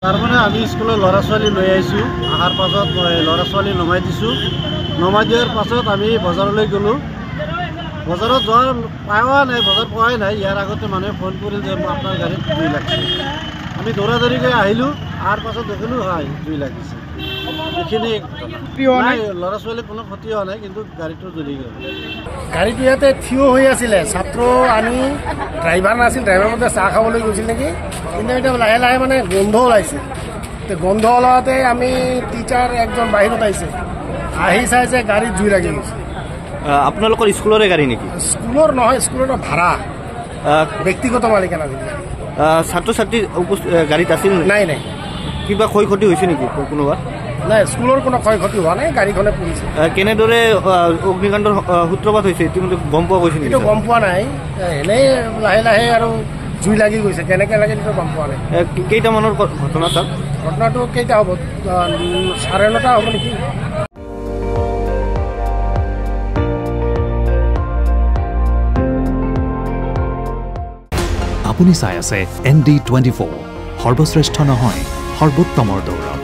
তাৰমানে আমি স্কুলৰ ল'ৰা ছোৱালী লৈ আহিছোঁ। অহাৰ পাছত ল'ৰা ছোৱালী নমাই দিছোঁ। নমাই দিয়াৰ পাছত আমি বজাৰলৈ গ'লোঁ। বজাৰত যোৱাৰ পোৱা নাই, বজাৰ পোৱাই নাই। ইয়াৰ আগতে মানুহে ফোন কৰিল যে আপোনাৰ গাড়ীত জুই লাগিছে। আমি দৌৰা দৌৰিকৈ আহিলোঁ। অহাৰ পাছত দেখিলোঁ হয় জুই লাগিছে। এইখিনি নাই, ল'ৰা ছোৱালী কোনো ক্ষতি হোৱা নাই, কিন্তু গাড়ীটো জ্বলি গ'ল। গাড়ীটো ইয়াতে থিয় হৈ আছিলে। ছাত্ৰ আনি ড্ৰাইভাৰ নাছিল, ড্ৰাইভাৰ মতে চাহ খাবলৈ গৈছিল নেকি, কিন্তু এতিয়া লাহে লাহে মানে গোন্ধ ওলাইছে। গোন্ধ ওলাওঁতে আমি টিচাৰ একজন বাহিৰত আহিছে, আহি চাই যে গাড়ীত জুই লাগি গৈছে। আপোনালোকৰ স্কুলৰে গাড়ী নেকি? স্কুলৰ নহয়, স্কুলৰ ভাড়া, ব্যক্তিগত মালিকানা। ছাত্ৰ ছাত্ৰী গাড়ীত আছিল? নাই নাই। কিবা ক্ষয় ক্ষতি হৈছে নেকি কোনোবা? নাই, স্কুলৰ কোনো ক্ষয় ক্ষতি হোৱা নাই, গাড়ীখনে পুৰিছে। কেনেদৰে অগ্নিকাণ্ডৰ সূত্ৰপাত হৈছে ইতিমধ্যে গম পোৱা গৈছে নেকি? এইটো গম পোৱা নাই, এনেই লাহে লাহে আৰু জুই লাগি গৈছে। কেনেকৈ লাগে সেইটো গম পোৱা নাই। কেইটামানৰ ঘটনা ছাৰ? ঘটনাটো কেইটা হ'ব? 9:30 হ'ব নেকি। আপুনি চাই আছে ND24, সৰ্বশ্ৰেষ্ঠ নহয় সৰ্বোত্তমৰ দৌৰ।